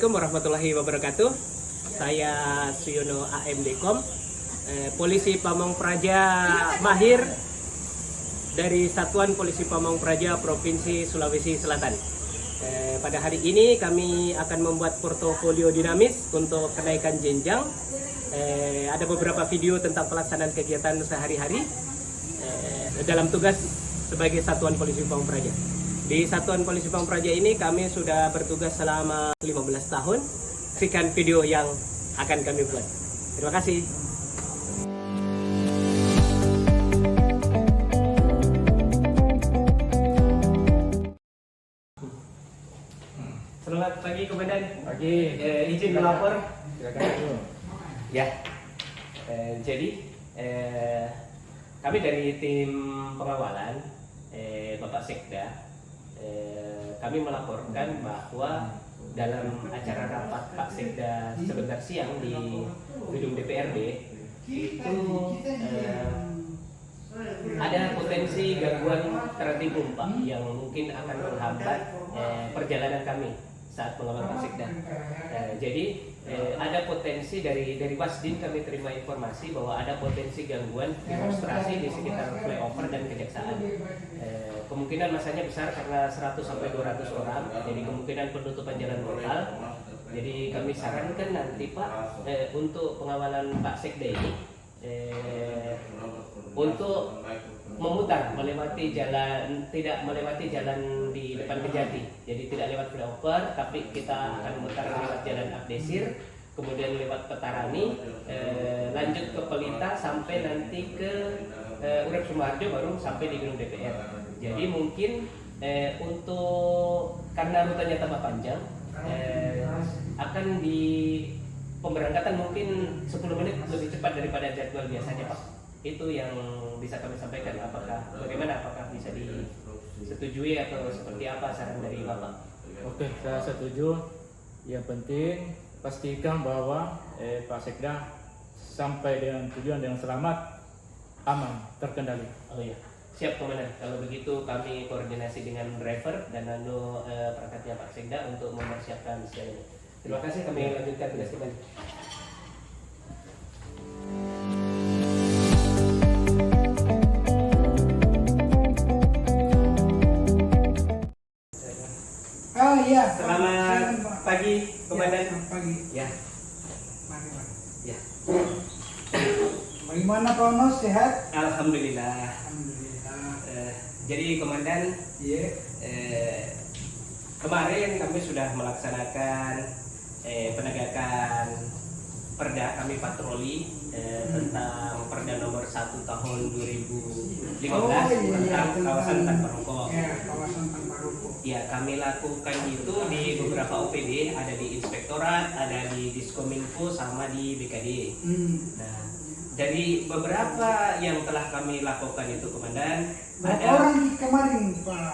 Assalamualaikum warahmatullahi wabarakatuh. Saya Suyono AMDkom, Polisi Pamong Praja Mahir dari Satuan Polisi Pamong Praja Provinsi Sulawesi Selatan. Pada hari ini kami akan membuat portofolio dinamis untuk kenaikan jenjang. Ada beberapa video tentang pelaksanaan kegiatan sehari-hari dalam tugas sebagai Satuan Polisi Pamong Praja. Di Satuan Polisi Pamong Praja ini kami sudah bertugas selama 15 tahun. Saksikan video yang akan kami buat. Terima kasih. Selamat pagi Komandan. Pagi. Izin melapor. Silakan dulu. Ya. Jadi kami dari tim pengawalan Bapak Sekda, kami melaporkan bahwa dalam acara rapat Pak Sekda sebentar siang di gedung DPRD itu ada potensi gangguan terhenti pompa yang mungkin akan menghambat perjalanan kami saat mengawal Pak Sekda. Jadi ada potensi dari Wasdin, kami terima informasi bahwa ada potensi gangguan demonstrasi di sekitar flyover dan kejaksaan. Kemungkinan masanya besar karena 100 sampai 200 orang, jadi kemungkinan penutupan jalan total. Jadi kami sarankan nanti Pak untuk pengawalan Pak Sekda ini untuk memutar melewati jalan, tidak melewati jalan di depan Kejati, jadi tidak lewat flyover, tapi kita akan memutar lewat jalan Abdesir, kemudian lewat Petarani, lanjut ke Pelita sampai nanti ke Urip Sumarjo, baru sampai di gedung DPR. Jadi mungkin untuk karena rutenya tambah panjang, akan di pemberangkatan mungkin 10 menit lebih cepat daripada jadwal biasanya Pak. Itu yang bisa kami sampaikan. Bagaimana, apakah bisa disetujui atau seperti apa saran dari Bapak? Oke, saya setuju. Yang penting pastikan bahwa Pak Sekda sampai dengan tujuan dengan selamat, aman, terkendali. Oh iya, siap Komandan. Kalau begitu kami koordinasi dengan driver dan perangkatnya Pak Sekda untuk mempersiapkan siang ini. Terima kasih, kami lanjutkan tugas kembali. Oh iya. Selamat pagi, Komandan. Ya, selamat pagi. Ya. Mari, Pak. Ya. Bagaimana Pak Ono, sehat? Alhamdulillah. Alhamdulillah. Jadi Komandan, Iya. kemarin kami sudah melaksanakan penegakan perda, kami patroli tentang perda nomor 1 tahun 2015 tentang kawasan tanpa rokok. Ya, kawasan tanpa rokok. Ya, kami lakukan itu di beberapa OPD, ada di Inspektorat, ada di Diskominfo, sama di BKD. Nah, dari beberapa yang telah kami lakukan itu Komandan, Berapa ada orang kemarin Pak?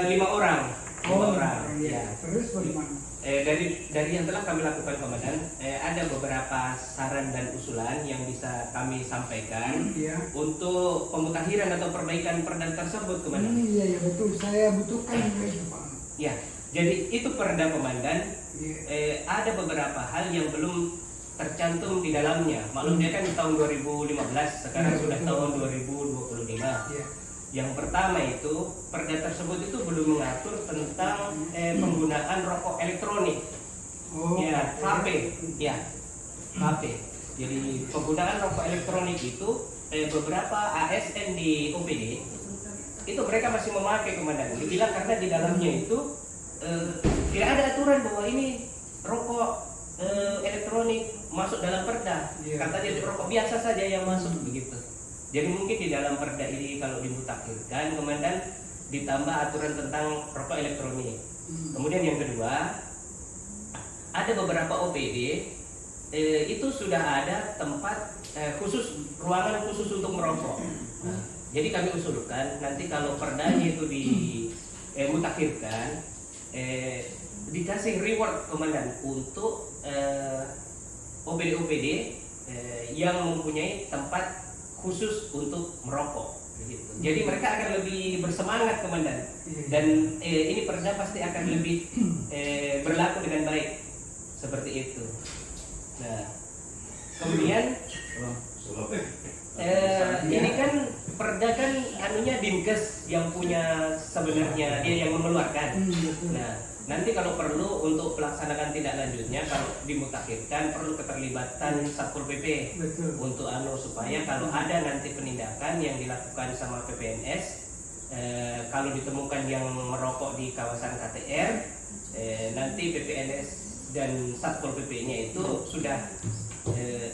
5 orang. 5 Oh, orang. iya. Ya. Terus bagaimana? Dari yang telah kami lakukan Komandan, ada beberapa saran dan usulan yang bisa kami sampaikan Iya. untuk pemutakhiran atau perbaikan perda tersebut Komandan. Iya, iya betul. Saya butuhkan juga itu Pak. Ya, jadi itu perda Komandan. Iya. Ada beberapa hal yang belum tercantum di dalamnya. Maklum dia kan tahun 2015, sekarang Iya, sudah betul. tahun 2025. Iya. Yang pertama itu, perda tersebut itu belum mengatur tentang penggunaan rokok elektronik. Oh. Ya, vape. Ya, vape. Jadi penggunaan rokok elektronik itu beberapa ASN di OPD itu mereka masih memakai Komandan. Dibilang karena di dalamnya itu tidak ada aturan bahwa ini rokok elektronik masuk dalam perda. Iya. Katanya rokok biasa saja yang masuk begitu. Jadi mungkin di dalam perda ini kalau dimutakhirkan Komandan, ditambah aturan tentang rokok elektronik. Kemudian yang kedua, ada beberapa OPD itu sudah ada tempat khusus, ruangan khusus untuk merokok. Nah, jadi kami usulkan nanti kalau perdanya itu dimutakhirkan, dikasih reward Komandan untuk OPD-OPD yang mempunyai tempat khusus untuk merokok. Jadi mereka akan lebih bersemangat Komandan, dan ini perda pasti akan lebih berlaku dengan baik seperti itu. Nah, kemudian ini kan perda kan anunya Dinkes yang punya sebenarnya, dia yang mengeluarkan. Betul. Nah, nanti kalau perlu untuk pelaksanakan tindak lanjutnya, kalau dimutakhirkan perlu keterlibatan Satpol PP Betul. untuk supaya kalau ada nanti penindakan yang dilakukan sama PPNS, kalau ditemukan yang merokok di kawasan KTR, nanti PPNS dan Satpol PP-nya itu sudah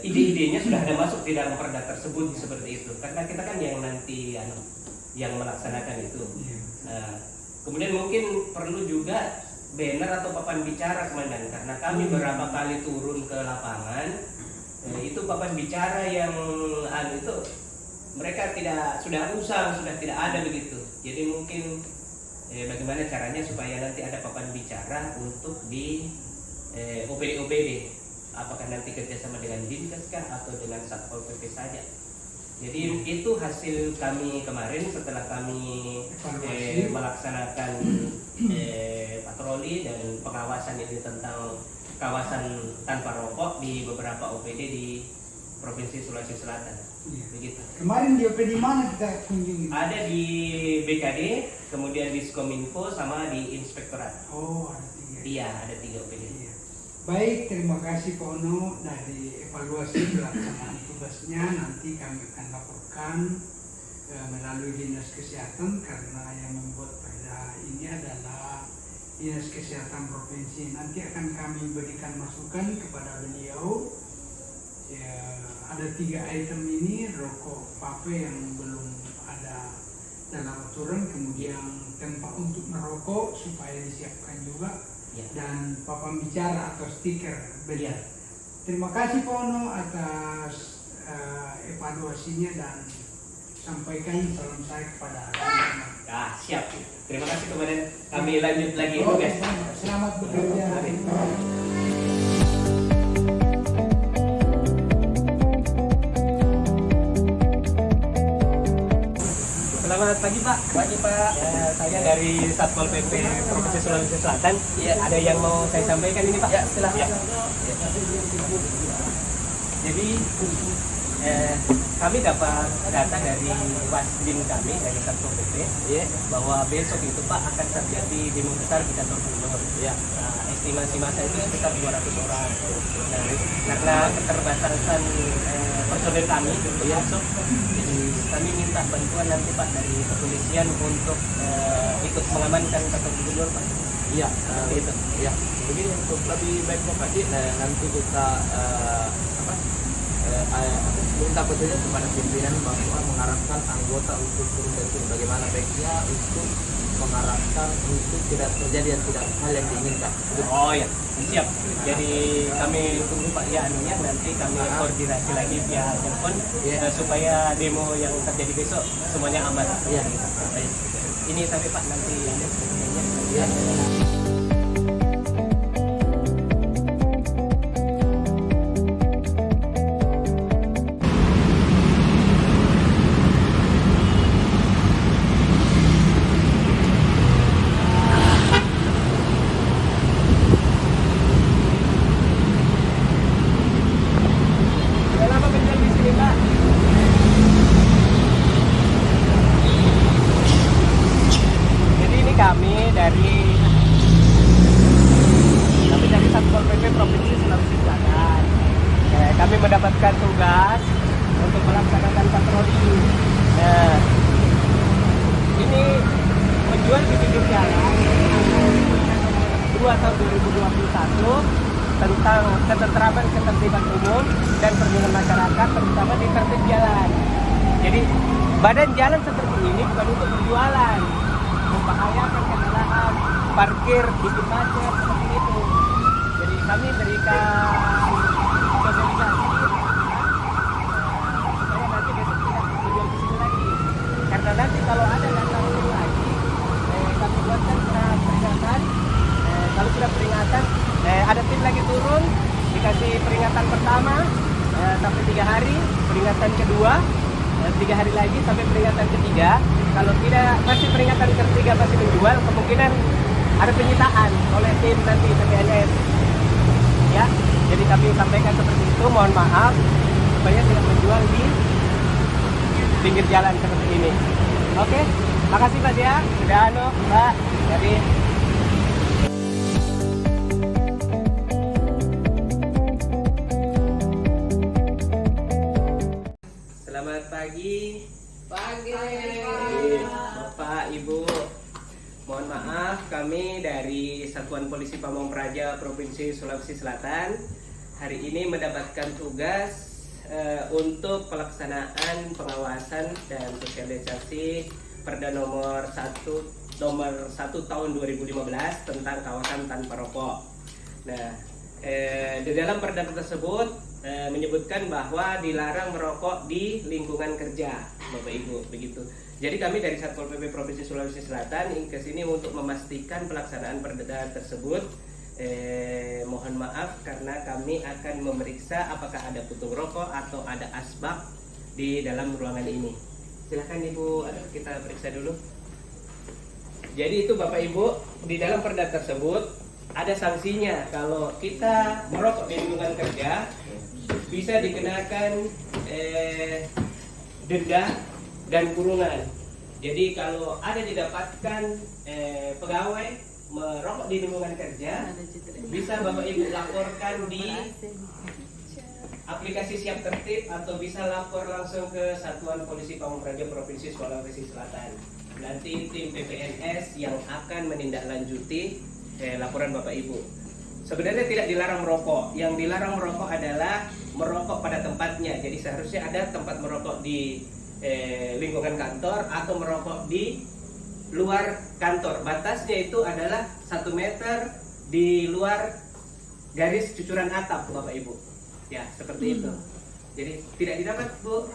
ide-idenya sudah ada masuk di dalam perda tersebut seperti itu. Karena kita kan yang nanti yang melaksanakan itu. Nah, kemudian mungkin perlu juga banner atau papan bicara, Komandan, karena kami beberapa kali turun ke lapangan, itu papan bicara yang itu mereka sudah usang, sudah tidak ada begitu. Jadi mungkin bagaimana caranya supaya nanti ada papan bicara untuk di OPD-OPD, apakah nanti kerjasama dengan Dinkes kah atau dengan Satpol PP saja. Jadi itu hasil kami kemarin setelah kami melaksanakan patroli dan pengawasan ini tentang kawasan tanpa rokok di beberapa OPD di Provinsi Sulawesi Selatan. Begitu. Kemarin di OPD mana kita kunjungi? Ada di BKD, kemudian di Skominfo sama di Inspektorat. Oh, ada 3. Iya, ada 3 OPD. Iya. Baik, terima kasih Pak Ono dari evaluasi pelaksanaan tugasnya. Nanti kami akan laporkan melalui Dinas Kesehatan karena yang membuat perda ini adalah Dinas Kesehatan Provinsi. Nanti akan kami berikan masukan kepada beliau. Ya, ada 3 item ini, rokok vape yang belum ada dalam aturan, kemudian tempat untuk merokok supaya disiapkan juga. Ya. Dan papan bicara atau stiker beda. Ya. Terima kasih Pak Ono atas evaluasinya dan sampaikan salam saya kepada teman-teman. Ah, siap. Terima kasih kemudian kami lanjut lagi Oh, tugas. selamat bekerja. Mari. Selamat pagi Pak. Pagi Pak. Saya dari Satpol PP Provinsi Sulawesi Selatan. Ya, ada yang mau saya sampaikan ini Pak? Ya, silakan. Ya. Jadi kami dapat data dari Wasdin kami dari Satpol PP bahwa besok itu Pak akan terjadi demo besar di kantor gubernur. Estimasi masa itu sekitar 200 orang. Nah, karena keterbatasan personel kami besok, jadi kami minta bantuan nanti Pak dari kepolisian untuk ikut mengamankan kantor gubernur Pak. Iya, Itu. ya. Jadi untuk lebih baik lokasi, nanti kita minta petunjuk kepada pimpinan bahwa mengarahkan anggota untuk turun dan turun bagaimana baiknya untuk mengarahkan untuk tidak terjadi dan tidak hal yang diinginkan. Oh ya, siap. Jadi kami tunggu Pak ya anunya, nanti kami koordinasi lagi via telepon supaya demo yang terjadi besok semuanya aman. Iya. Baik. Ini sampai Pak nanti ada semuanya. Iya. Sudah lama kerja di sini Pak. Jadi ini kami dari Satpol PP Provinsi Sulawesi Selatan. Kami mendapatkan tugas untuk melaksanakan patroli. Nah, ini menjual di pinggir jalan 2 tahun 2021 tentang ketentraman ketertiban umum dan perlindungan masyarakat terutama di tertib jalan. Jadi badan jalan seperti ini bukan untuk berjualan, membahayakan kendaraan, parkir, bikin macet seperti itu. Jadi kami berikan sosialisasi supaya nanti besok tidak berjual di sini lagi. Karena nanti kalau ada datang lagi, kami buatkan surat peringatan. Kalau sudah peringatan, ada tim lagi turun, dikasih peringatan pertama sampai 3 hari, peringatan kedua 3 hari lagi sampai peringatan ketiga. Kalau tidak masih peringatan ketiga masih menjual, kemungkinan ada penyitaan oleh tim nanti PPNS. ya. Jadi kami sampaikan seperti itu, mohon maaf supaya tidak menjual di pinggir jalan seperti ini. Oke, makasih Pak ya, sudah Mbak. Jadi selamat pagi. Pagi. Bapak, Ibu. Mohon maaf, kami dari Satuan Polisi Pamong Praja Provinsi Sulawesi Selatan hari ini mendapatkan tugas untuk pelaksanaan pengawasan dan sosialisasi Perda nomor 1 tahun 2015 tentang kawasan tanpa rokok. Nah, di dalam perda tersebut menyebutkan bahwa dilarang merokok di lingkungan kerja, Bapak Ibu, begitu. Jadi kami dari Satpol PP Provinsi Sulawesi Selatan ingin ke sini untuk memastikan pelaksanaan perda tersebut. Mohon maaf karena kami akan memeriksa apakah ada puntung rokok atau ada asbak di dalam ruangan ini. Silakan Ibu, kita periksa dulu. Jadi itu Bapak Ibu, di dalam perda tersebut ada sanksinya kalau kita merokok di lingkungan kerja, bisa dikenakan denda dan kurungan. Jadi kalau ada didapatkan pegawai merokok di lingkungan kerja, bisa Bapak Ibu laporkan di aplikasi Siap Tertib atau bisa lapor langsung ke Satuan Polisi Pamong Praja Provinsi Sulawesi Selatan. Nanti tim PPNS yang akan menindaklanjuti laporan Bapak Ibu. Sebenarnya tidak dilarang merokok. Yang dilarang merokok adalah merokok pada tempatnya. Jadi seharusnya ada tempat merokok di lingkungan kantor atau merokok di luar kantor. Batasnya itu adalah 1 meter di luar garis cucuran atap, Bapak Ibu. Ya, seperti itu. Jadi tidak didapat Bu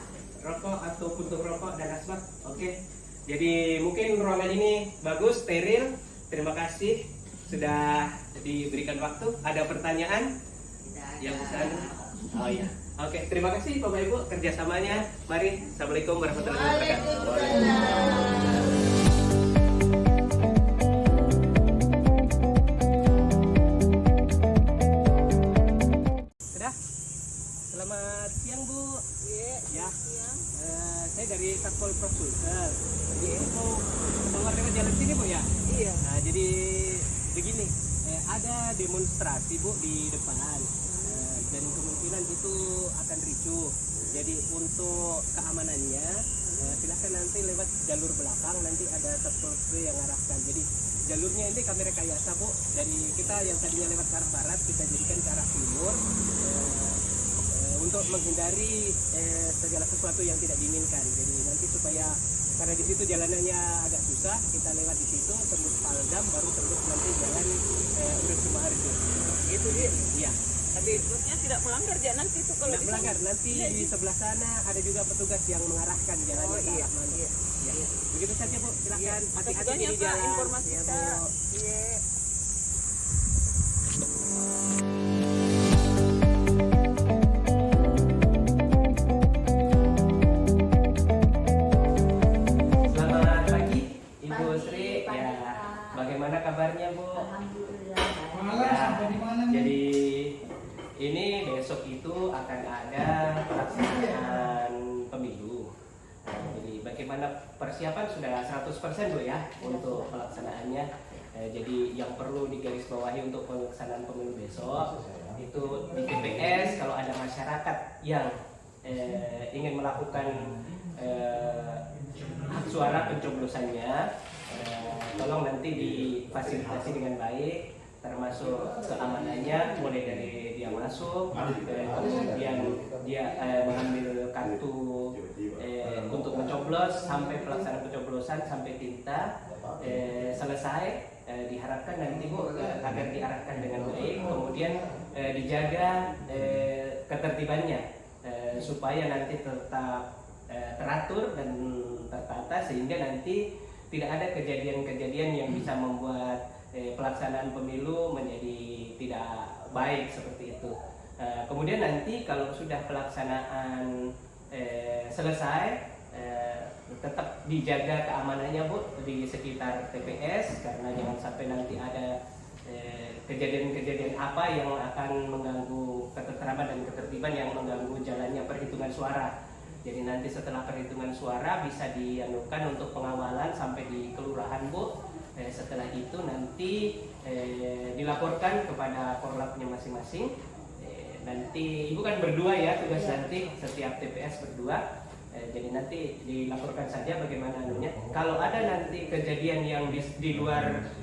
rokok atau puntung rokok dan asbak. Oke. Jadi mungkin ruangan ini bagus, steril. Terima kasih sudah diberikan waktu. Ada pertanyaan? Yang besar? Oh iya. Oke, terima kasih Bapak Ibu kerjasamanya. Mari, Assalamualaikum warahmatullahi wabarakatuh. Sudah? Selamat siang Bu. Ya. Saya dari Satpol Prosul. Jadi mau keluar lewat jalan sini Bu ya? Iya. Nah, jadi begini, ada demonstrasi Bu di depan. Dan kemungkinan itu akan ricuh. Jadi untuk keamanannya silahkan nanti lewat jalur belakang, nanti ada Satpol PP yang arahkan. Jadi jalurnya ini kami rekayasa Bu. Dari kita yang tadinya lewat ke arah barat kita jadikan ke arah timur untuk menghindari segala sesuatu yang tidak diinginkan. Jadi nanti supaya karena di situ jalanannya agak susah, kita lewat di situ tembus Paldam baru tembus nanti jalan Urip Sumaharjo. Gitu dia. Iya. Tapi terusnya tidak melanggar ya nanti itu kalau Tidak melanggar, nanti di sebelah sana ada juga petugas yang mengarahkan jalannya ke arah mana. Ya. Begitu saja Bu, silakan hati-hati di jalan. informasi Ya, kita. Bu. Iya. Selamat pagi Ibu Sri. Pagi, Ya, Pak. bagaimana kabarnya Bu? Alhamdulillah. Malam sampai di mana? Jadi ini besok itu akan ada pelaksanaan pemilu. Jadi bagaimana persiapan sudah 100% Bu ya untuk pelaksanaannya. Jadi yang perlu digarisbawahi untuk pelaksanaan pemilu besok itu di TPS kalau ada masyarakat yang ingin melakukan hak suara pencoblosannya, tolong nanti difasilitasi dengan baik, termasuk keamanannya mulai dari dia masuk, kemudian dia mengambil kartu untuk mencoblos sampai pelaksanaan pencoblosan sampai tinta selesai. Diharapkan nanti Bu agar diarahkan dengan baik, kemudian dijaga ketertibannya supaya nanti tetap teratur dan tertata sehingga nanti tidak ada kejadian-kejadian yang bisa membuat pelaksanaan pemilu menjadi tidak baik seperti itu. Kemudian nanti kalau sudah pelaksanaan selesai, tetap dijaga keamanannya Bu di sekitar TPS karena jangan sampai nanti ada kejadian-kejadian apa yang akan mengganggu ketentraman dan ketertiban yang mengganggu jalannya perhitungan suara. Jadi nanti setelah perhitungan suara bisa dianukan untuk pengawalan sampai di kelurahan, Bu. Setelah itu nanti dilaporkan kepada korlapnya masing-masing. Nanti Ibu kan berdua ya tugas nanti, setiap TPS berdua. Jadi nanti dilaporkan saja bagaimana anunya. Kalau ada nanti kejadian yang di luar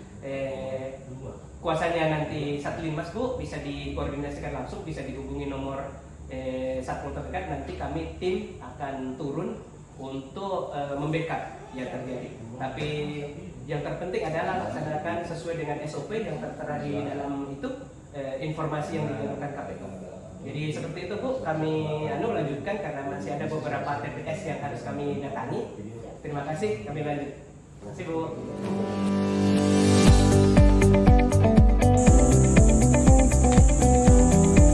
kuasanya nanti Satlinmas, Bu, bisa dikoordinasikan langsung, bisa dihubungi nomor satpol terdekat. Nanti kami tim akan turun untuk membackup yang terjadi. Tapi yang terpenting adalah laksanakan sesuai dengan SOP yang tertera di dalam itu, informasi yang diberikan KPK. Jadi seperti itu, Bu, kami lanjutkan karena masih ada beberapa TPS yang harus kami datangi. Terima kasih, kami lanjut. Terima kasih, Bu.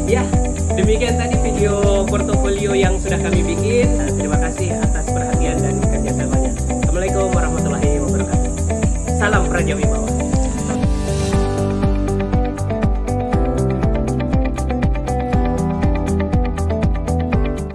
Ya, demikian tadi video portofolio yang sudah kami bikin. Terima kasih